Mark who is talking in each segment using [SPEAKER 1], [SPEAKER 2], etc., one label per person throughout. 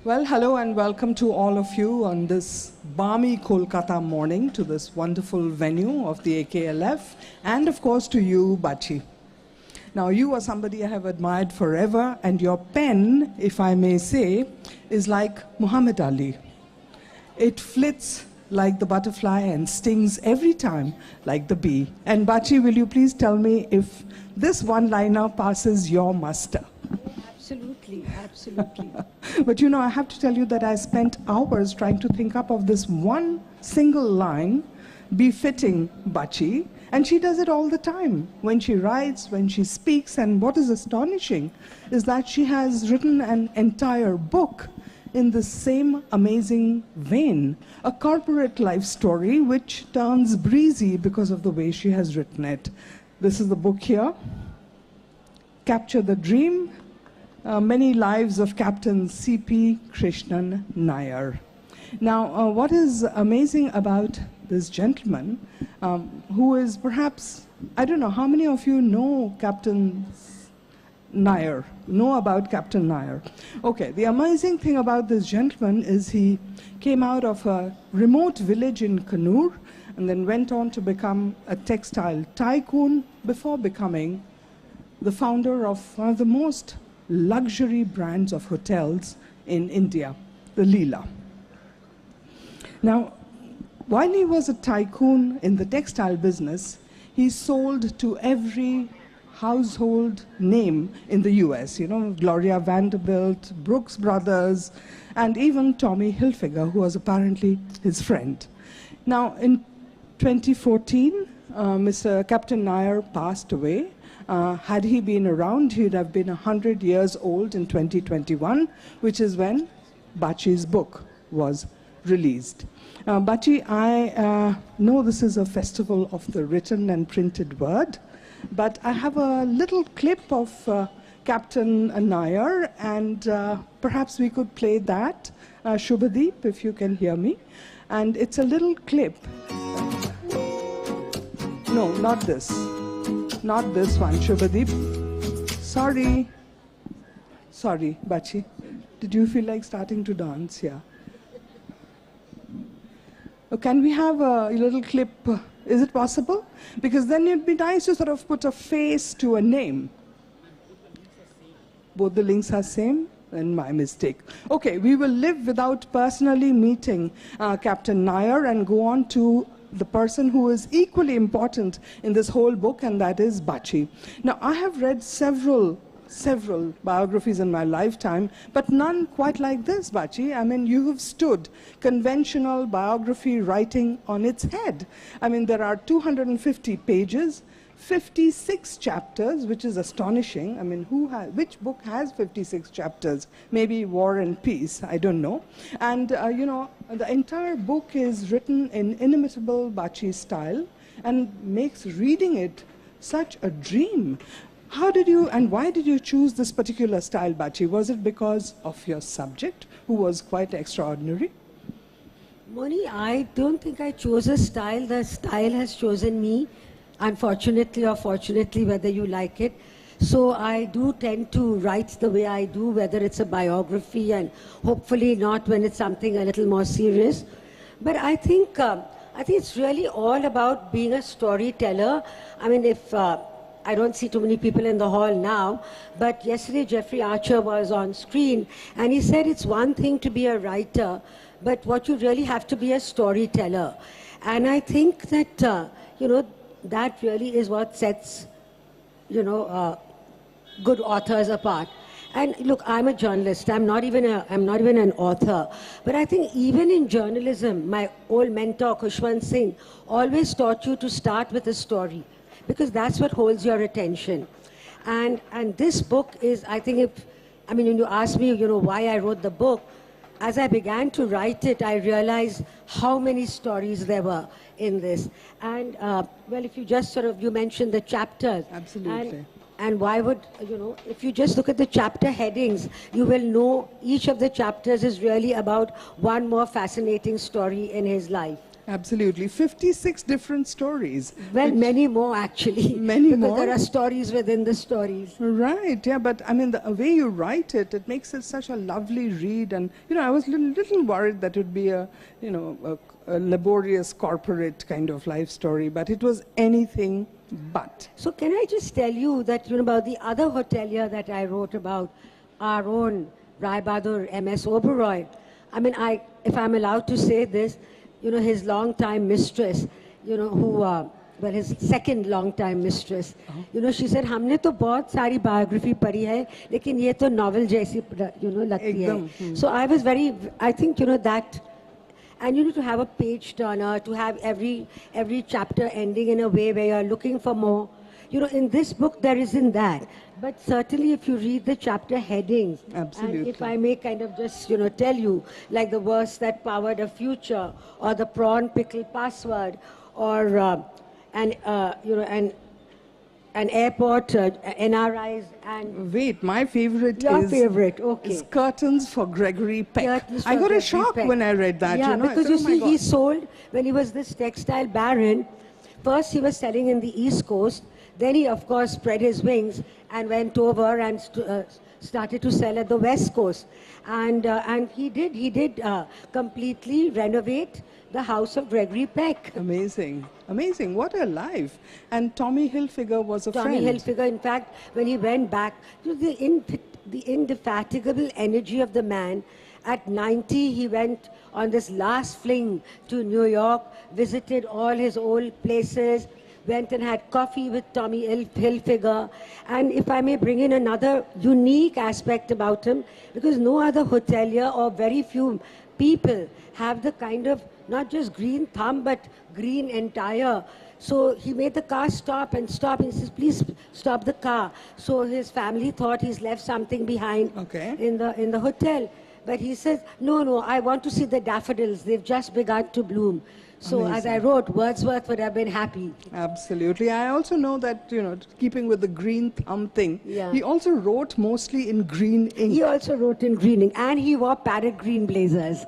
[SPEAKER 1] Well, hello and welcome to all of you on this balmy Kolkata morning to this wonderful venue of the AKLF and of course to you, Bachi. Now you are somebody I have admired forever and your pen, if I may say, is like Muhammad Ali. It flits like the butterfly and stings every time like the bee. And Bachi, will you please tell me if this one-liner passes your muster?
[SPEAKER 2] Absolutely, absolutely.
[SPEAKER 1] But you know, I have to tell you that I spent hours trying to think up of this one single line befitting Bachi, and she does it all the time, when she writes, when she speaks, and what is astonishing is that she has written an entire book in the same amazing vein, a corporate life story which turns breezy because of the way she has written it. This is the book here, Capture the Dream, Many Lives of Captain C.P. Krishnan Nair. Now, what is amazing about this gentleman, who is perhaps, I don't know, how many of you know Captain Nair, know about Captain Nair? Okay, the amazing thing about this gentleman is he came out of a remote village in Kannur and then went on to become a textile tycoon before becoming the founder of one of the most luxury brands of hotels in India, the Leela. Now, while he was a tycoon in the textile business, he sold to every household name in the US, you know, Gloria Vanderbilt, Brooks Brothers, and even Tommy Hilfiger, who was apparently his friend. Now, in 2014, Mr. Captain Nair passed away. Had he been around, he'd have been 100 years old in 2021, which is when Bachi's book was released. Bachi, I know this is a festival of the written and printed word, but I have a little clip of Captain Nair, and perhaps we could play that, Shubhadeep, if you can hear me. And it's a little clip. No, not this. Not this one, Shubhadeep. Sorry. Sorry, Bachi. Did you feel like starting to dance? Yeah. Oh, can we have a little clip? Is it possible? Because then it'd be nice to sort of put a face to a name. Both the links are same? Then my mistake. Okay, we will live without personally meeting Captain Nair and go on to the person who is equally important in this whole book, and that is Bachi. Now, I have read several biographies in my lifetime, but none quite like this, Bachi. I mean, you have stood conventional biography writing on its head. I mean, there are 250 pages, 56 chapters, which is astonishing. I mean, which book has 56 chapters? Maybe War and Peace, I don't know. And, you know, the entire book is written in inimitable Bachi style and makes reading it such a dream. How did you, and why did you choose this particular style, Bachi? Was it because of your subject, who was quite extraordinary?
[SPEAKER 2] Moni, I don't think I chose a style. The style has chosen me. Unfortunately or fortunately, whether you like it. So I do tend to write the way I do, whether it's a biography and hopefully not when it's something a little more serious. But I think it's really all about being a storyteller. I mean, if I don't see too many people in the hall now, but yesterday Jeffrey Archer was on screen and he said it's one thing to be a writer, but what you really have to be a storyteller. And I think that, you know, that really is what sets, you know, good authors apart. And look, I'm a journalist. I'm not even an author. But I think even in journalism, my old mentor, Khushwant Singh, always taught you to start with a story, because that's what holds your attention. And this book is, I think, when you ask me, you know, why I wrote the book, as I began to write it, I realized how many stories there were in this. And, well, if you just you mentioned the chapters.
[SPEAKER 1] Absolutely.
[SPEAKER 2] And why would, you know, if you just look at the chapter headings, you will know each of the chapters is really about one more fascinating story in his life.
[SPEAKER 1] Absolutely. 56 different stories.
[SPEAKER 2] Well, many more actually.
[SPEAKER 1] Many
[SPEAKER 2] because
[SPEAKER 1] more?
[SPEAKER 2] there are stories within the stories.
[SPEAKER 1] Right, yeah, but I mean, the way you write it, it makes it such a lovely read. And, I was a little worried that it would be a laborious corporate kind of life story, but it was anything but.
[SPEAKER 2] So can I just tell you that, about the other hotelier that I wrote about, our own Rai Bahadur M.S. Oberoi. I mean, if I'm allowed to say this, his long-time mistress, his second long-time mistress, she said, हमने तो बहुत सारी biography पढ़ी है, लेकिन ये तो novel जैसी, लगती है. So I was I think, that, and to have a page turner, to have every chapter ending in a way where you're looking for more. In this book there isn't that. But certainly if you read the chapter headings,
[SPEAKER 1] absolutely.
[SPEAKER 2] And if I may kind of just, tell you, like the verse that powered a future, or the prawn pickle password, or an airport, NRIs, and...
[SPEAKER 1] Wait, my favorite
[SPEAKER 2] Your favorite, okay.
[SPEAKER 1] is Curtains for Gregory Peck. I got
[SPEAKER 2] Gregory
[SPEAKER 1] a shock
[SPEAKER 2] Peck.
[SPEAKER 1] when I read that.
[SPEAKER 2] Yeah, because
[SPEAKER 1] said,
[SPEAKER 2] you see, he sold, when he was this textile baron, first he was selling in the East Coast, then he, of course, spread his wings and went over and started to sell at the West Coast. And he did completely renovate the house of Gregory Peck.
[SPEAKER 1] Amazing. Amazing. What a life. And Tommy Hilfiger was a friend.
[SPEAKER 2] Tommy Hilfiger, in fact, when he went back, the indefatigable energy of the man. At 90, he went on this last fling to New York, visited all his old places, went and had coffee with Tommy Hilfiger. And if I may bring in another unique aspect about him, because no other hotelier or very few people have the kind of, not just green thumb, but green entire. So he made the car stop and stop. And he says, please stop the car. So his family thought he's left something behind in the hotel. But he says, no, I want to see the daffodils. They've just begun to bloom. So
[SPEAKER 1] Amazing.
[SPEAKER 2] As I wrote, Wordsworth would have been happy.
[SPEAKER 1] Absolutely. I also know that, keeping with the green thumb thing, he also wrote mostly in green ink.
[SPEAKER 2] He also wrote in green ink. And he wore parrot green blazers.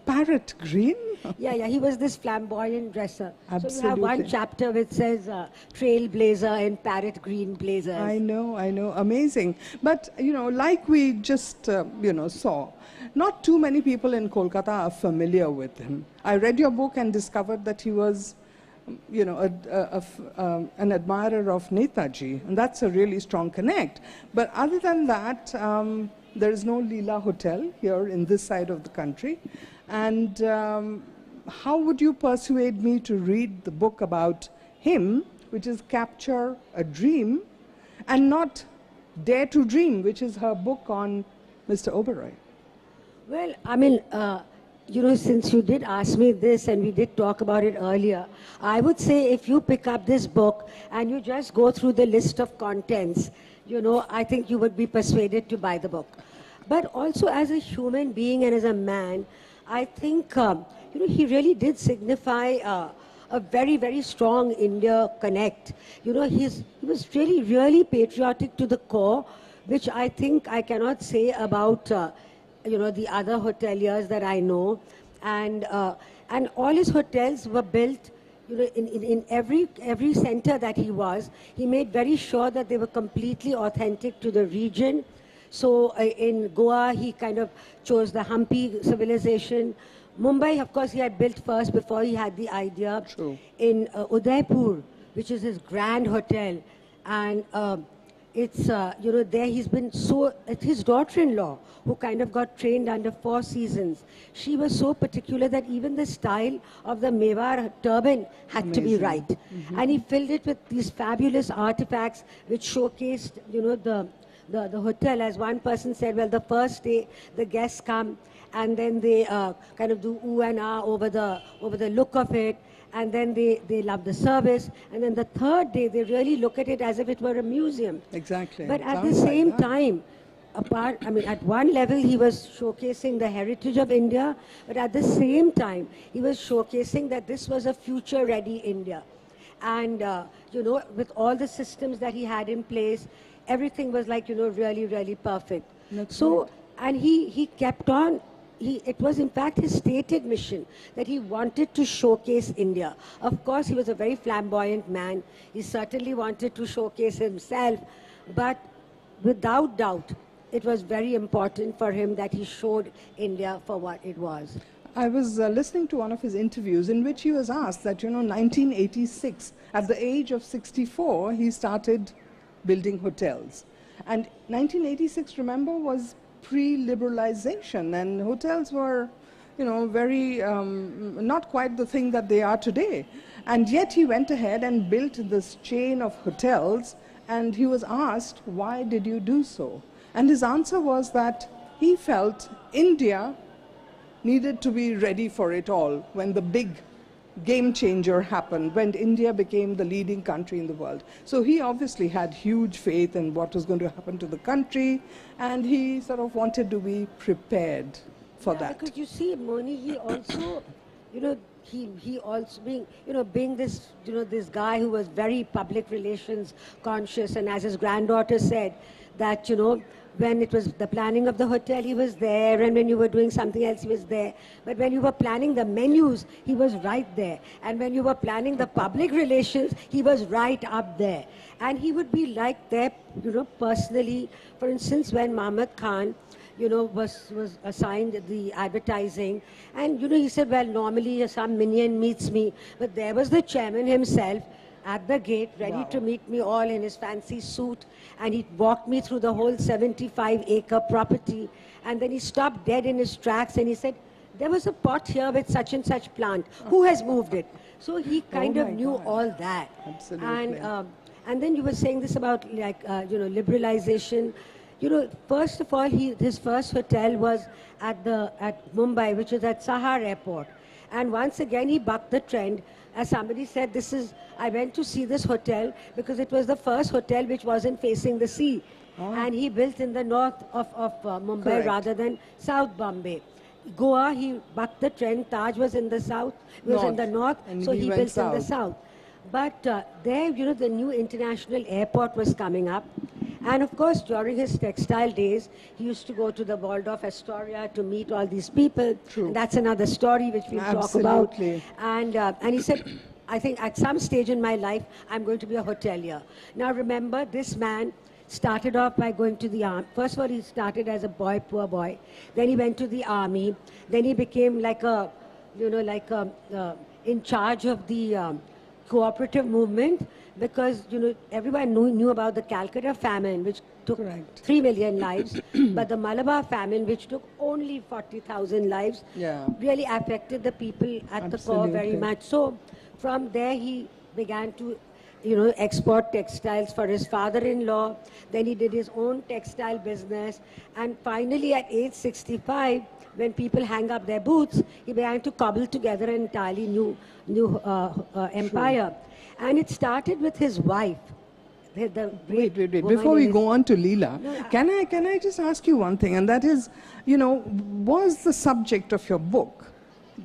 [SPEAKER 1] Parrot green?
[SPEAKER 2] Yeah, he was this flamboyant dresser.
[SPEAKER 1] Absolutely.
[SPEAKER 2] So you have one chapter which says trailblazer and parrot green blazers.
[SPEAKER 1] I know. Amazing. But, like we just, saw, not too many people in Kolkata are familiar with him. I read your book and discovered that he was, an admirer of Netaji, and that's a really strong connect. But other than that, there is no Leela Hotel here in this side of the country. And how would you persuade me to read the book about him, which is Capture a Dream, and not Dare to Dream, which is her book on Mr. Oberoi?
[SPEAKER 2] Well, I mean, since you did ask me this and we did talk about it earlier, I would say if you pick up this book and you just go through the list of contents, I think you would be persuaded to buy the book. But also as a human being and as a man, I think, he really did signify a very, very strong India connect. He was really patriotic to the core, which I think I cannot say about the other hoteliers that I know, and all his hotels were built, in every center that he was. He made very sure that they were completely authentic to the region. So in Goa, he kind of chose the Hampi civilization. Mumbai, of course, he had built first before he had the idea.
[SPEAKER 1] True.
[SPEAKER 2] In Udaipur, which is his grand hotel, and it's, there he's been his daughter-in-law, who kind of got trained under Four Seasons, she was so particular that even the style of the Mewar turban had to be right. And he filled it with these fabulous artifacts which showcased, the hotel. As one person said, well, the first day the guests come and then they kind of do ooh and ah over the look of it. And then they love the service. And then the third day, they really look at it as if it were a museum.
[SPEAKER 1] Exactly.
[SPEAKER 2] But at the same time, at one level, he was showcasing the heritage of India. But at the same time, he was showcasing that this was a future-ready India. And, with all the systems that he had in place, everything was like, really, really perfect. And he kept on it was in fact his stated mission that he wanted to showcase India. Of course, he was a very flamboyant man. He certainly wanted to showcase himself, but without doubt, it was very important for him that he showed India for what it was.
[SPEAKER 1] I was listening to one of his interviews in which he was asked that, 1986, at the age of 64, he started building hotels. And 1986, remember, was pre-liberalization, and hotels were, very, not quite the thing that they are today. And yet he went ahead and built this chain of hotels, and he was asked, why did you do so? And his answer was that he felt India needed to be ready for it all when the big game changer happened, when India became the leading country in the world. So he obviously had huge faith in what was going to happen to the country, and he sort of wanted to be prepared for that.
[SPEAKER 2] Because you see, Moni, he also, he also being this, this guy who was very public relations conscious, and as his granddaughter said, that, when it was the planning of the hotel, he was there, and when you were doing something else, he was there. But when you were planning the menus, he was right there. And when you were planning the public relations, he was right up there. And he would be like there, personally. For instance, when Mahmud Khan, was assigned the advertising, and, he said, well, normally some minion meets me, but there was the chairman himself at the gate, ready to meet me all in his fancy suit, and he walked me through the whole 75-acre property, and then he stopped dead in his tracks, and he said, there was a pot here with such and such plant. Who has moved it? So he kind of knew all that.
[SPEAKER 1] Absolutely.
[SPEAKER 2] And then you were saying this about liberalization. First of all, his first hotel was at Mumbai, which was at Sahar Airport. And once again, he bucked the trend. As somebody said, I went to see this hotel because it was the first hotel which wasn't facing the sea. Oh. And he built in the north of Mumbai. Correct. Rather than South Bombay. Goa, he bucked the trend. Taj was in the south, was in the north, and so he built in the south. But there, the new international airport was coming up. And of course, during his textile days, he used to go to the Waldorf Astoria to meet all these people.
[SPEAKER 1] True.
[SPEAKER 2] And that's another story which we'll talk about. And he said, I think at some stage in my life, I'm going to be a hotelier. Now remember, this man started off by going to the army. First of all, he started as a boy, poor boy. Then he went to the army. Then he became like in charge of the cooperative movement, because everyone knew about the Calcutta famine, which took 3 million lives, but the Malabar famine, which took only 40,000 lives, really affected the people at the core very much. So from there he began to export textiles for his father-in-law. Then he did his own textile business, and finally at age 65, when people hang up their boots, he began to cobble together an entirely new empire. And it started with his wife.
[SPEAKER 1] Wait. Before we go on to Leela, can I just ask you one thing? And that is, was the subject of your book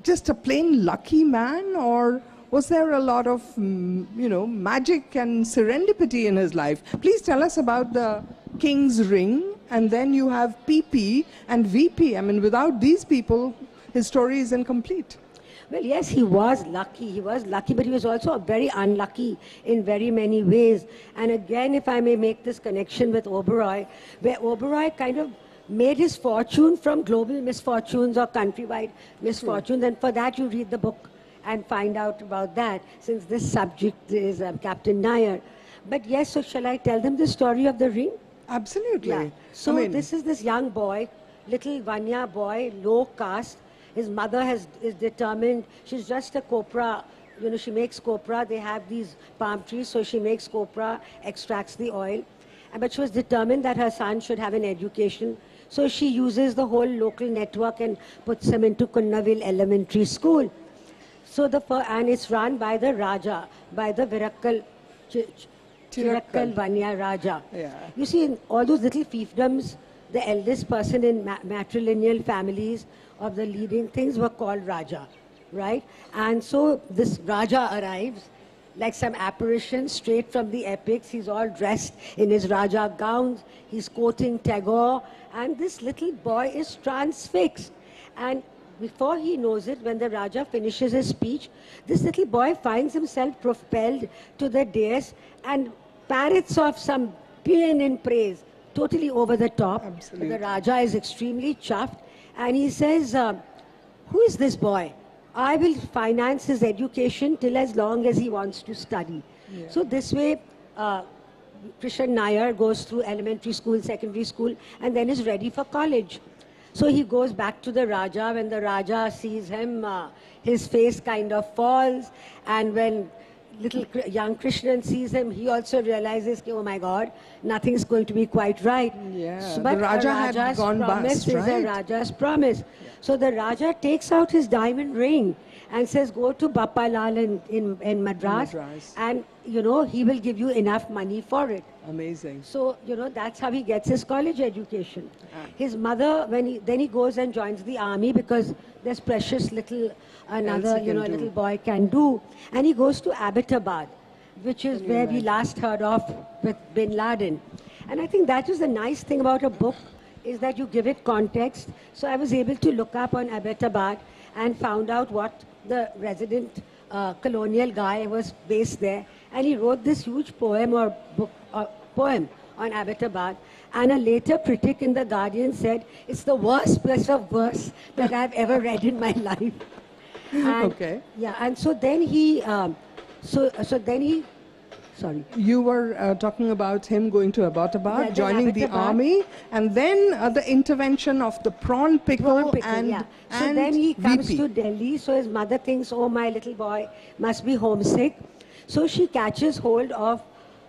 [SPEAKER 1] just a plain lucky man, or was there a lot of, magic and serendipity in his life? Please tell us about the King's Ring, and then you have PP and VP. I mean, without these people, his story is incomplete.
[SPEAKER 2] Well, yes, he was lucky. He was lucky, but he was also very unlucky in very many ways. And again, if I may make this connection with Oberoi, where Oberoi kind of made his fortune from global misfortunes or countrywide misfortunes. And for that, you read the book and find out about that, since this subject is Captain Nair. But yes, so shall I tell them the story of the ring?
[SPEAKER 1] Absolutely.
[SPEAKER 2] Yeah. So this is this young boy, little Vanya boy, low caste. His mother is determined. She's just a copra. She makes copra. They have these palm trees, so she makes copra, extracts the oil. But she was determined that her son should have an education. So she uses the whole local network and puts him into Kunnaville Elementary School. So and it's run by the Raja, by the Virakkal Vanya Raja.
[SPEAKER 1] Yeah.
[SPEAKER 2] You see, in all those little fiefdoms, the eldest person in matrilineal families of the leading things were called Raja, right? And so this Raja arrives like some apparition straight from the epics. He's all dressed in his Raja gowns. He's quoting Tagore. And this little boy is transfixed. And before he knows it, when the Raja finishes his speech, this little boy finds himself propelled to the dais and parrots off some paean in praise, totally over the top.
[SPEAKER 1] Absolutely.
[SPEAKER 2] The Raja is extremely chuffed and he says, who is this boy? I will finance his education till as long as he wants to study.
[SPEAKER 1] Yeah.
[SPEAKER 2] So this way, Krishnan Nair goes through elementary school, secondary school, and then is ready for college. So he goes back to the Raja. When the Raja sees him, his face kind of falls. And when young Krishnan sees him, he also realizes, oh my God, nothing's going to be quite right.
[SPEAKER 1] Yeah,
[SPEAKER 2] So, but
[SPEAKER 1] the Raja had
[SPEAKER 2] Raja's
[SPEAKER 1] gone
[SPEAKER 2] promise
[SPEAKER 1] bust,
[SPEAKER 2] is
[SPEAKER 1] right?
[SPEAKER 2] a Raja's promise. So the Raja takes out his diamond ring and says, go to Bapalal in Madras, and, you know, he will give you enough money for it.
[SPEAKER 1] Amazing.
[SPEAKER 2] So, you know, that's how he gets his college education. His mother, then he goes and joins the army because there's precious little, another, you know, little boy can do. And he goes to Abbottabad, which is where we last heard of with Bin Laden. And I think that is the nice thing about a book, is that you give it context. So I was able to look up on Abbottabad and found out what the resident colonial guy was based there. And he wrote this huge poem or book, poem on Abbottabad. And a later critic in The Guardian said, it's the worst piece of verse that I've ever read in my life. And,
[SPEAKER 1] Okay.
[SPEAKER 2] Yeah, and so then he, sorry.
[SPEAKER 1] You were talking about him going to Abbottabad,
[SPEAKER 2] Yeah,
[SPEAKER 1] joining the
[SPEAKER 2] Abbottabad.
[SPEAKER 1] army, and then the intervention of the prawn pickle, and,
[SPEAKER 2] yeah. So
[SPEAKER 1] and
[SPEAKER 2] then he comes
[SPEAKER 1] VP.
[SPEAKER 2] to Delhi, so his mother thinks, oh, my little boy must be homesick. So she catches hold of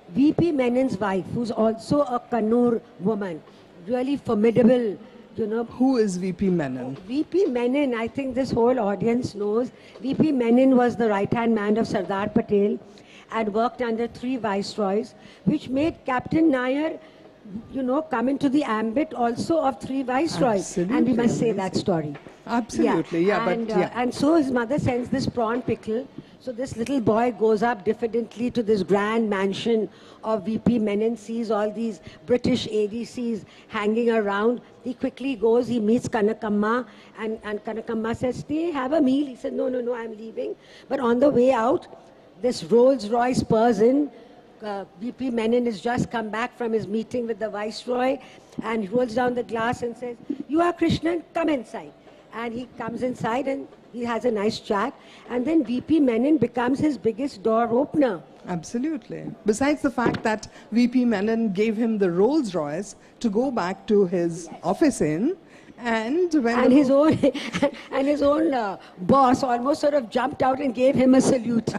[SPEAKER 2] VP Menon's wife, who's also a Kannur woman, really formidable, you know.
[SPEAKER 1] Who is VP Menon?
[SPEAKER 2] VP Menon, I think this whole audience knows. VP Menon was the right-hand man of Sardar Patel and worked under 3 viceroys, which made Captain Nair, you know, come into the ambit also of 3 viceroys.
[SPEAKER 1] Absolutely
[SPEAKER 2] And we must say
[SPEAKER 1] amazing.
[SPEAKER 2] that story.
[SPEAKER 1] Absolutely, yeah,
[SPEAKER 2] and,
[SPEAKER 1] but yeah.
[SPEAKER 2] And so his mother sends this prawn pickle. So this little boy goes up diffidently to this grand mansion of VP Menon, sees all these British ADCs hanging around. He quickly goes, he meets Kanakamma, and Kanakamma says, stay, have a meal. He said, no, I'm leaving. But on the way out, this Rolls Royce person, VP Menon has just come back from his meeting with the Viceroy, and he rolls down the glass and says, you are Krishnan, come inside. And he comes inside and he has a nice chat. And then VP Menon becomes his biggest door opener.
[SPEAKER 1] Absolutely. Besides the fact that VP Menon gave him the Rolls Royce to go back to his office in, and when
[SPEAKER 2] And his own boss almost sort of jumped out and gave him a salute.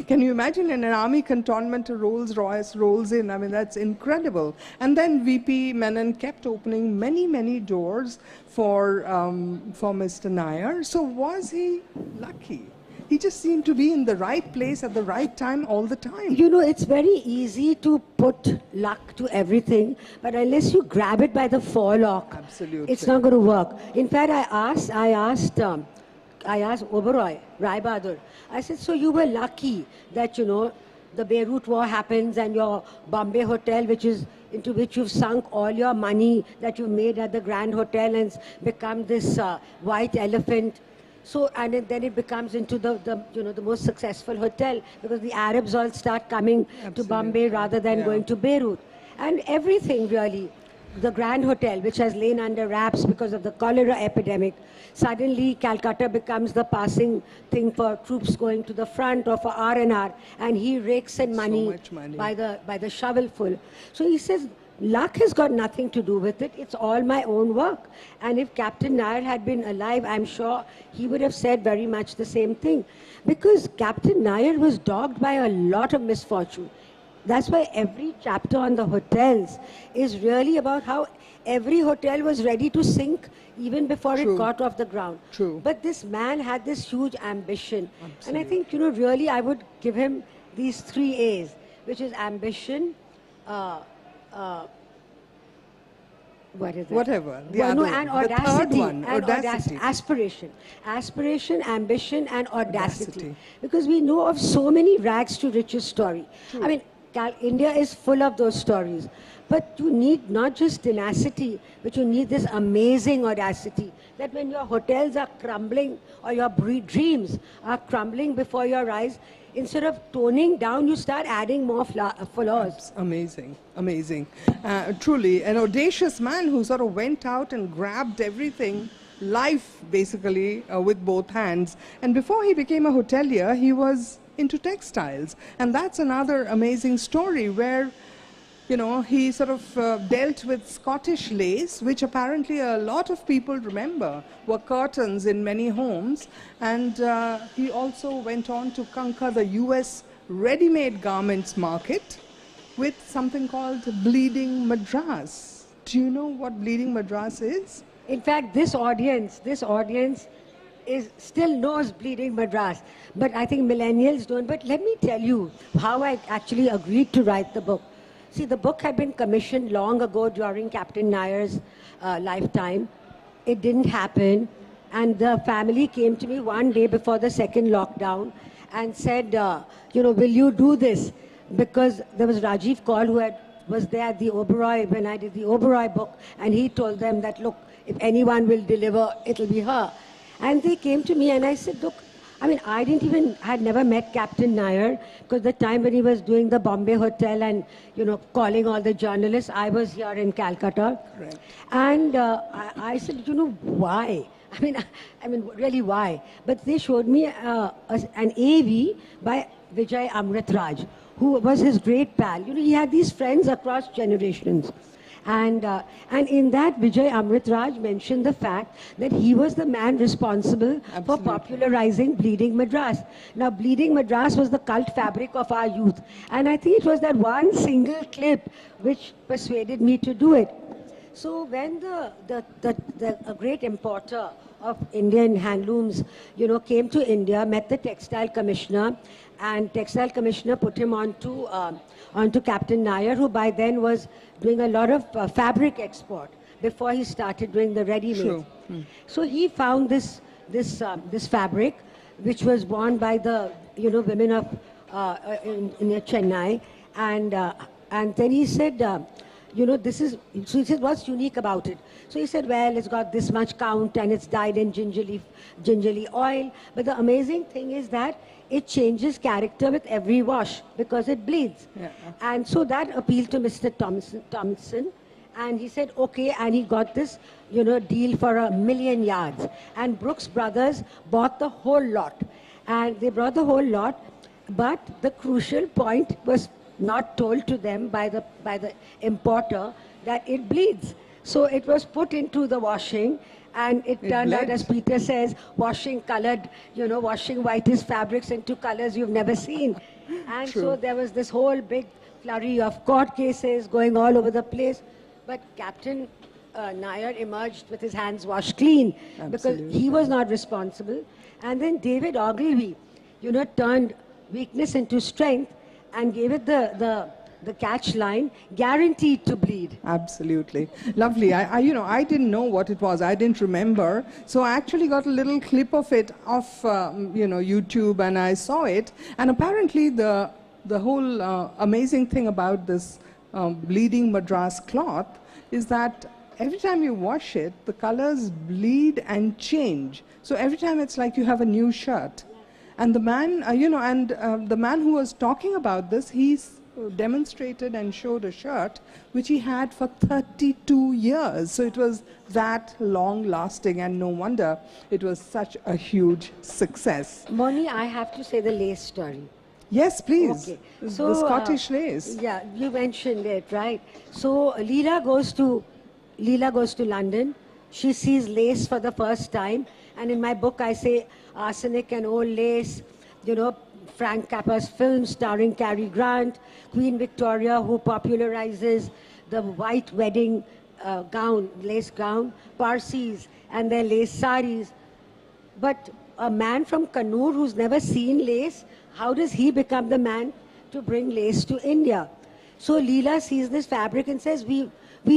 [SPEAKER 1] Can you imagine in an army cantonment a Rolls Royce rolls in? I mean, that's incredible. And then VP Menon kept opening many doors for Mr. Nair. So was he lucky? He just seemed to be in the right place at the right time all the time.
[SPEAKER 2] You know, it's very easy to put luck to everything, but unless you grab it by the forelock,
[SPEAKER 1] Absolutely.
[SPEAKER 2] it's not going to work. In fact, I asked Oberoi, Rai Bahadur, I said, so you were lucky that, you know, the Beirut war happens and your Bombay hotel, into which you've sunk all your money that you made at the Grand Hotel, and become this white elephant. So, and then it becomes into the most successful hotel, because the Arabs all start coming to Bombay rather than going to Beirut. And everything really, the Grand Hotel, which has lain under wraps because of the cholera epidemic, suddenly Calcutta becomes the passing thing for troops going to the front or for R&R, and he rakes in money,
[SPEAKER 1] much money.
[SPEAKER 2] by the shovelful. So he says, luck has got nothing to do with it. It's all my own work. And if Captain Nair had been alive, I'm sure he would have said very much the same thing. Because Captain Nair was dogged by a lot of misfortune. That's why every chapter on the hotels is really about how every hotel was ready to sink even before it got off the ground.
[SPEAKER 1] True.
[SPEAKER 2] But this man had this huge ambition.
[SPEAKER 1] Absolutely.
[SPEAKER 2] And I think, you know, really I would give him these 3 A's, which is ambition, what is that?
[SPEAKER 1] Whatever. The
[SPEAKER 2] Well,
[SPEAKER 1] other
[SPEAKER 2] no,
[SPEAKER 1] one.
[SPEAKER 2] and
[SPEAKER 1] The third
[SPEAKER 2] audacity.
[SPEAKER 1] one,
[SPEAKER 2] And
[SPEAKER 1] audacity.
[SPEAKER 2] Aspiration, ambition, and audacity.
[SPEAKER 1] Audacity.
[SPEAKER 2] Because we know of so many rags to riches story. I mean, India is full of those stories. But you need not just tenacity, but you need this amazing audacity that when your hotels are crumbling or your dreams are crumbling before your eyes, instead of toning down, you start adding more flaws.
[SPEAKER 1] Amazing, amazing. Truly, an audacious man who sort of went out and grabbed everything, life basically, with both hands. And before he became a hotelier, he was into textiles. And that's another amazing story where, you know, he sort of dealt with Scottish lace, which apparently a lot of people remember were curtains in many homes. And he also went on to conquer the US ready-made garments market with something called bleeding Madras. Do you know what bleeding Madras is?
[SPEAKER 2] In fact, this audience still knows bleeding Madras, but I think millennials don't. But let me tell you how I actually agreed to write the book. See, the book had been commissioned long ago during Captain Nair's lifetime. It didn't happen, and the family came to me one day before the second lockdown and said, will you do this? Because there was Rajiv Kaul who was there at the Oberoi when I did the Oberoi book, and he told them that, look, if anyone will deliver, it'll be her. And they came to me and I said, look, I mean, I had never met Captain Nair, because the time when he was doing the Bombay Hotel and, calling all the journalists, I was here in Calcutta.
[SPEAKER 1] Right.
[SPEAKER 2] And I said, why? I mean, really why? But they showed me an AV by Vijay Amritraj, who was his great pal. He had these friends across generations. And in that, Vijay Amritraj mentioned the fact that he was the man responsible for popularizing Bleeding Madras. Now, Bleeding Madras was the cult fabric of our youth. And I think it was that one single clip which persuaded me to do it. So when a great importer of Indian handlooms, came to India, met the textile commissioner, and textile commissioner put him onto Captain Nair, who by then was doing a lot of fabric export before he started doing the ready-made. So he found this fabric, which was worn by the women of in Chennai, and then he said, this is. So he said, what's unique about it? So he said, well, it's got this much count and it's dyed in gingerly oil. But the amazing thing is that it changes character with every wash because it bleeds. Yeah. And so that appealed to Mr. Thompson. And he said, okay, and he got this, deal for 1 million yards. And Brooks Brothers bought the whole lot. And they brought the whole lot, but the crucial point was not told to them by the importer that it bleeds. So it was put into the washing, and it turned out, as Peter says, washing whitest fabrics into colors you've never seen. And so there was this whole big flurry of court cases going all over the place. But Captain Nair emerged with his hands washed clean. Absolutely. Because he was not responsible. And then David Ogilvy, turned weakness into strength and gave it the catch line, guaranteed to bleed.
[SPEAKER 1] Absolutely. Lovely. I didn't know what it was. I didn't remember. So I actually got a little clip of it off, YouTube, and I saw it. And apparently the whole amazing thing about this bleeding Madras cloth is that every time you wash it, the colors bleed and change. So every time it's like you have a new shirt. And the man, the man who was talking about this, he's demonstrated and showed a shirt which he had for 32 years. So it was that long lasting, and no wonder it was such a huge success.
[SPEAKER 2] Moni, I have to say the lace story.
[SPEAKER 1] Yes, please.
[SPEAKER 2] Okay.
[SPEAKER 1] So, the Scottish lace.
[SPEAKER 2] Yeah, you mentioned it, right? So Leela goes to London. She sees lace for the first time. And in my book, I say arsenic and old lace, Frank Capra's film starring Cary Grant, Queen Victoria, who popularizes the white wedding lace gown, Parsis and their lace saris. But a man from Kannur who's never seen lace, how does he become the man to bring lace to India? So Leela sees this fabric and says, we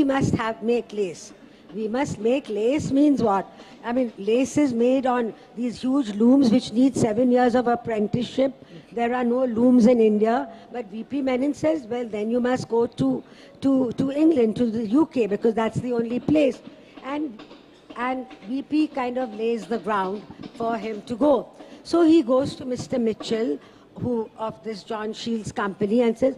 [SPEAKER 2] must make lace. we must make lace means what? I mean, lace is made on these huge looms which need 7 years of apprenticeship. There are no looms in India. But VP Menon says, well, then you must go to England, to the UK, because that's the only place. And VP kind of lays the ground for him to go. So he goes to Mr. Mitchell, who of this John Shields company, and says,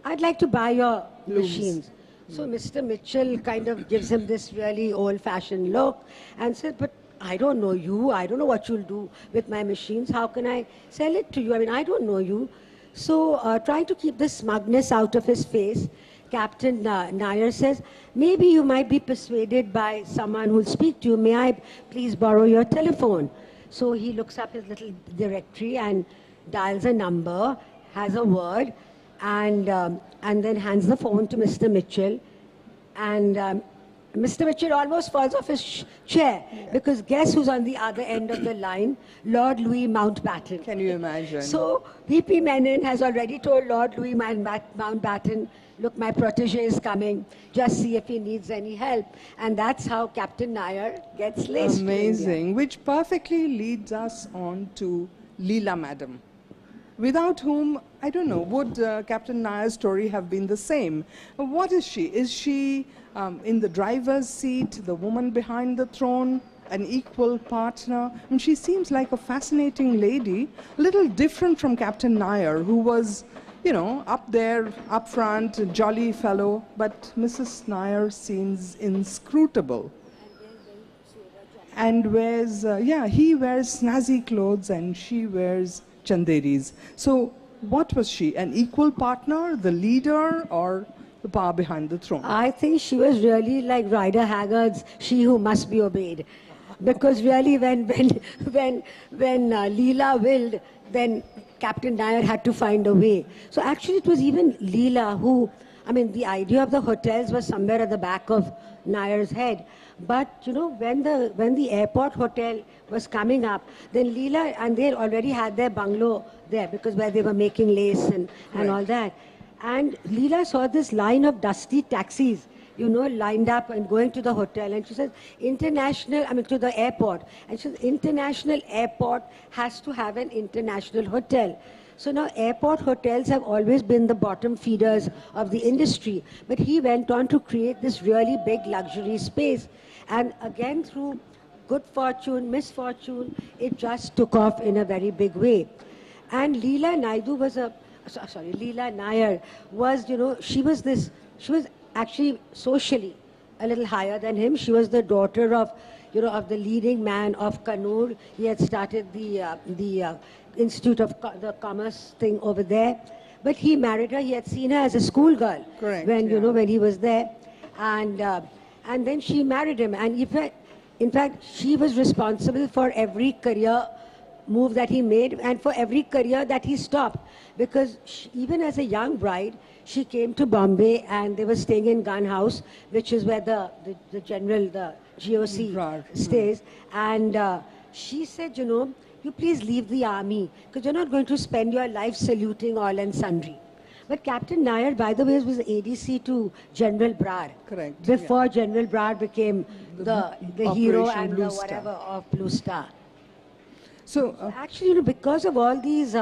[SPEAKER 2] I'd like to buy your machines. So Mr. Mitchell kind of gives him this really old-fashioned look and says, but I don't know you. I don't know what you'll do with my machines. How can I sell it to you? I mean, I don't know you. So trying to keep the smugness out of his face, Captain Nair says, maybe you might be persuaded by someone who'll speak to you. May I please borrow your telephone? So he looks up his little directory and dials a number, has a word, and then hands the phone to Mr. Mitchell. And Mr. Mitchell almost falls off his chair, because guess who's on the other end of the line? Lord Louis Mountbatten.
[SPEAKER 1] Can you imagine?
[SPEAKER 2] So VP Menon has already told Lord Louis Mountbatten, look, my protege is coming, just see if he needs any help. And that's how Captain Nair gets laced.
[SPEAKER 1] Amazing, which perfectly leads us on to Leela Madam, without whom, I don't know, would Captain Nair's story have been the same? What is she? Is she in the driver's seat, the woman behind the throne, an equal partner? And she seems like a fascinating lady, a little different from Captain Nair, who was, you know, up there, up front, a jolly fellow, but Mrs. Nair seems inscrutable. And wears, he wears snazzy clothes and she wears chanderis. So what was she, an equal partner, the leader, or the power behind the throne?
[SPEAKER 2] I think she was really like Rider Haggard's she who must be obeyed. Because really when Leela willed, then Captain Nair had to find a way. So actually it was even Leela who, I mean, the idea of the hotels was somewhere at the back of Nair's head. But, you know, when the airport hotel was coming up, then Leela, and they already had their bungalow there, because where they were making lace and all that. And Leela saw this line of dusty taxis, you know, lined up and going to the hotel. And she says, to the airport. And she says, international airport has to have an international hotel. So now airport hotels have always been the bottom feeders of the industry. But he went on to create this really big luxury space. And again, through good fortune, misfortune, it just took off in a very big way. And Leela Nair was, you know, she was actually socially a little higher than him. She was the daughter of, you know, of the leading man of Kannur. He had started the Institute of the Commerce thing over there. But he married her. He had seen her as a schoolgirl when he was there. And then she married him. And in fact, she was responsible for every career move that he made and for every career that he stopped. Because even as a young bride, she came to Bombay and they were staying in Gun House, which is where the general, the GOC stays. And she said, you know, you please leave the army because you're not going to spend your life saluting all and sundry. But Captain Nair, by the way, was ADC to General Brar.
[SPEAKER 1] Correct.
[SPEAKER 2] Before General Brar became the hero and the whatever of Blue Star.
[SPEAKER 1] So
[SPEAKER 2] actually, you know, because of all these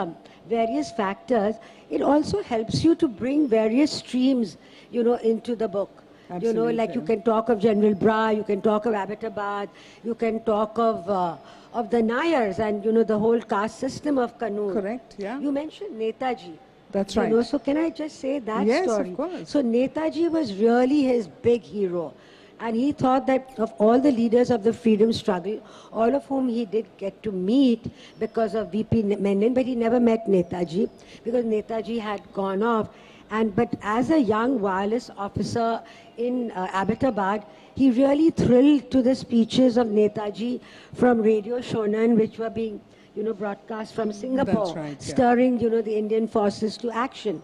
[SPEAKER 2] various factors, it also helps you to bring various streams, you know, into the book. Absolutely. You know, like you can talk of General Brar, you can talk of Abbottabad, you can talk of the Nairs and, you know, the whole caste system of Kannur.
[SPEAKER 1] Correct, yeah.
[SPEAKER 2] You mentioned Netaji.
[SPEAKER 1] That's right.
[SPEAKER 2] You know, so can I just say that
[SPEAKER 1] yes,
[SPEAKER 2] story?
[SPEAKER 1] Yes, of course.
[SPEAKER 2] So Netaji was really his big hero. And he thought that of all the leaders of the freedom struggle, all of whom he did get to meet because of VP Menon, but he never met Netaji because Netaji had gone off. But as a young wireless officer in Abbottabad, he really thrilled to the speeches of Netaji from Radio Shonan, which were being, you know, broadcast from Singapore,
[SPEAKER 1] that's right, yeah.
[SPEAKER 2] stirring, you know, the Indian forces to action.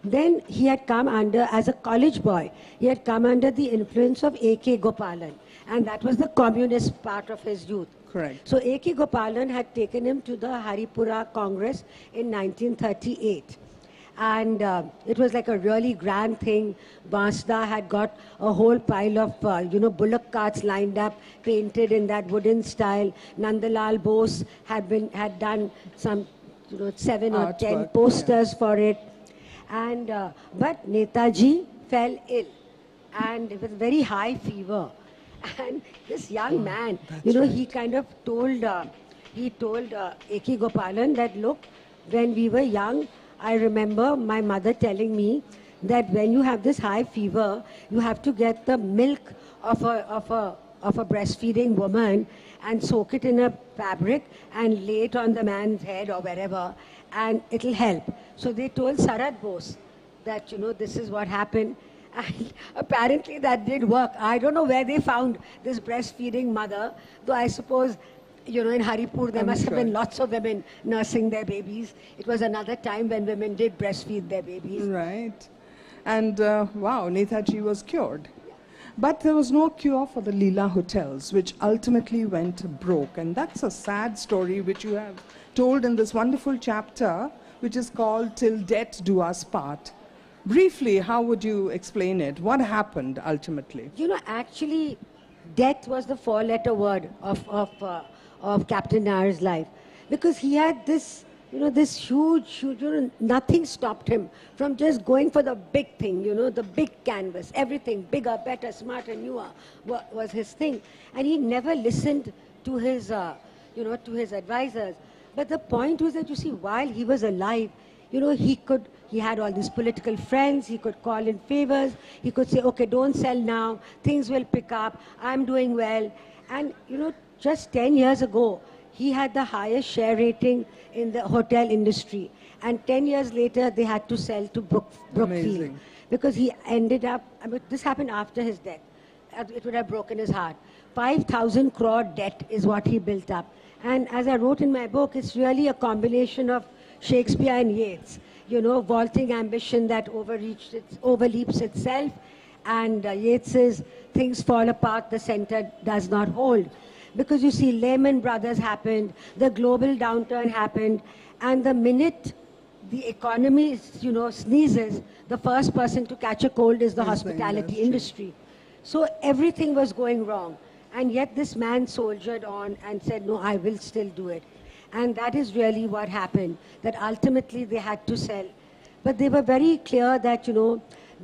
[SPEAKER 2] Then he had come under, as a college boy, he had come under the influence of A.K. Gopalan. And that was the communist part of his youth.
[SPEAKER 1] Correct.
[SPEAKER 2] So A.K. Gopalan had taken him to the Haripura Congress in 1938. And it was like a really grand thing. Basda had got a whole pile of, bullock carts lined up, painted in that wooden style. Nandalal Bose had done some, 7 or 10
[SPEAKER 1] Artwork,
[SPEAKER 2] posters for it. And but Netaji fell ill, and it was very high fever. And this young man, he kind of told A.K. Gopalan that, look, when we were young, I remember my mother telling me that when you have this high fever, you have to get the milk of a breastfeeding woman and soak it in a fabric and lay it on the man's head or wherever, and it'll help. So they told Sarat Bose that, this is what happened. And apparently that did work. I don't know where they found this breastfeeding mother, though I suppose, in Haripur there must have been lots of women nursing their babies. It was another time when women did breastfeed their babies.
[SPEAKER 1] Right. And wow, Netaji was cured. But there was no cure for the Leela hotels, which ultimately went broke. And that's a sad story which you have told in this wonderful chapter, which is called Till Death Do Us Part. Briefly, how would you explain it? What happened ultimately?
[SPEAKER 2] Actually, death was the four-letter word of Captain Nair's life, because he had this, this huge, nothing stopped him from just going for the big thing, the big canvas, everything bigger, better, smarter, newer was his thing, and he never listened to his, to his advisors. But the point was that, while he was alive, he had all these political friends, he could call in favors, he could say, okay, don't sell now, things will pick up, I'm doing well. And, just 10 years ago, he had the highest share rating in the hotel industry. And 10 years later, they had to sell to Brookfield.
[SPEAKER 1] Amazing.
[SPEAKER 2] Because he ended up, this happened after his death. It would have broken his heart. 5,000 crore debt is what he built up. And as I wrote in my book, it's really a combination of Shakespeare and Yeats. Vaulting ambition that overleaps itself, and Yeats's things fall apart, the center does not hold. Because Lehman Brothers happened, the global downturn happened, and the minute the economy, sneezes, the first person to catch a cold is the hospitality industry. So everything was going wrong. And yet this man soldiered on and said, no, I will still do it. And that is really what happened, that ultimately they had to sell. But they were very clear that,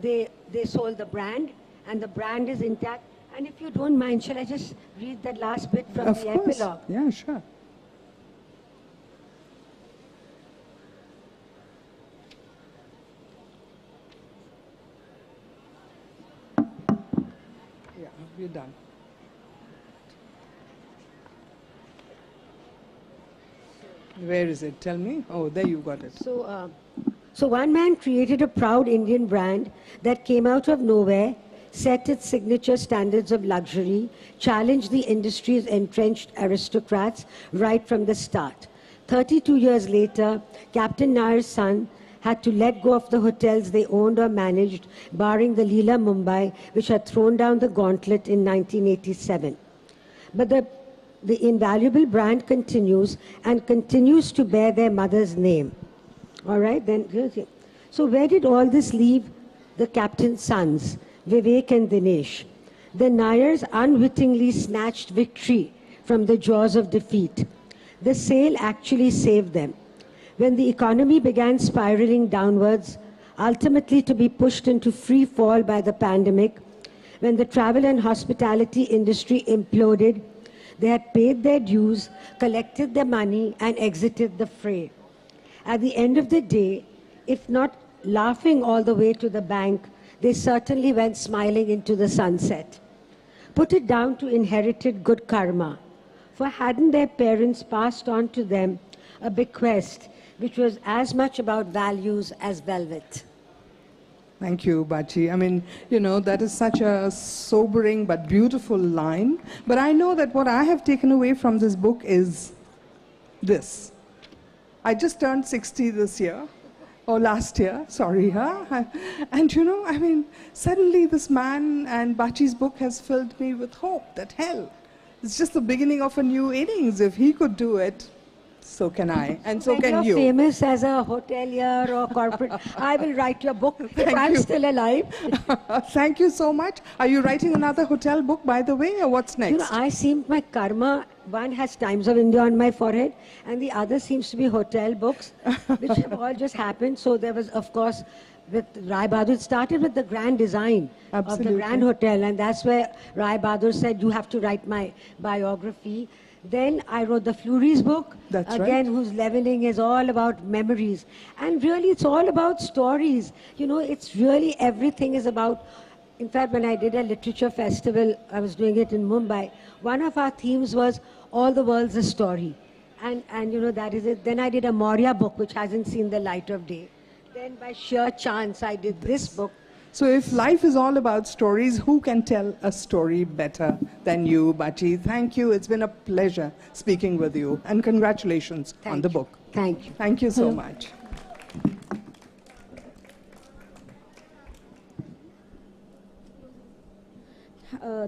[SPEAKER 2] they sold the brand, and the brand is intact. And if you don't mind, shall I just read that last bit from the epilogue?
[SPEAKER 1] Yeah, sure. Yeah, we're done. Where is it? Tell me. Oh, there you got it.
[SPEAKER 2] So one man created a proud Indian brand that came out of nowhere, set its signature standards of luxury, challenged the industry's entrenched aristocrats right from the start. 32 years later, Captain Nair's son had to let go of the hotels they owned or managed, barring the Leela Mumbai, which had thrown down the gauntlet in 1987. But the invaluable brand continues and continues to bear their mother's name. All right, then. So where did all this leave the captain's sons, Vivek and Dinesh? The Nairs unwittingly snatched victory from the jaws of defeat. The sale actually saved them. When the economy began spiraling downwards, ultimately to be pushed into free fall by the pandemic, when the travel and hospitality industry imploded, they had paid their dues, collected their money, and exited the fray. At the end of the day, if not laughing all the way to the bank, they certainly went smiling into the sunset. Put it down to inherited good karma. For hadn't their parents passed on to them a bequest which was as much about values as velvet?
[SPEAKER 1] Thank you, Bachi. I mean, that is such a sobering but beautiful line. But I know that what I have taken away from this book is this. I just turned 60 this year, or last year, sorry. And suddenly this man and Bachi's book has filled me with hope that hell, it's just the beginning of a new innings. If he could do it, So can I, and so
[SPEAKER 2] when
[SPEAKER 1] can
[SPEAKER 2] you're
[SPEAKER 1] you.
[SPEAKER 2] famous as a hotelier or corporate, I will write your book if I'm
[SPEAKER 1] you.
[SPEAKER 2] still alive.
[SPEAKER 1] Thank you so much. Are you writing another hotel book, by the way, or what's next?
[SPEAKER 2] You know, I seem my karma, one has Times of India on my forehead, and the other seems to be hotel books, which have all just happened. So there was, of course, with Rai Bahadur, it started with the grand design of the
[SPEAKER 1] Absolutely.
[SPEAKER 2] Grand Hotel, and that's where Rai Bahadur said, you have to write my biography. Then I wrote the Fleury's book,
[SPEAKER 1] That's
[SPEAKER 2] again,
[SPEAKER 1] right.
[SPEAKER 2] whose leveling is all about memories. And really, it's all about stories. You know, it's really, everything is about. In fact, when I did a literature festival, I was doing it in Mumbai, one of our themes was all the world's a story. And you know, that is it. Then I did a Maurya book, which hasn't seen the light of day. Then by sheer chance, I did this book.
[SPEAKER 1] So if life is all about stories, who can tell a story better than you, Bachi? Thank you. It's been a pleasure speaking with you. And congratulations on the book.
[SPEAKER 2] Thank you.
[SPEAKER 1] Thank you so much.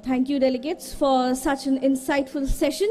[SPEAKER 3] Thank you, delegates, for such an insightful session.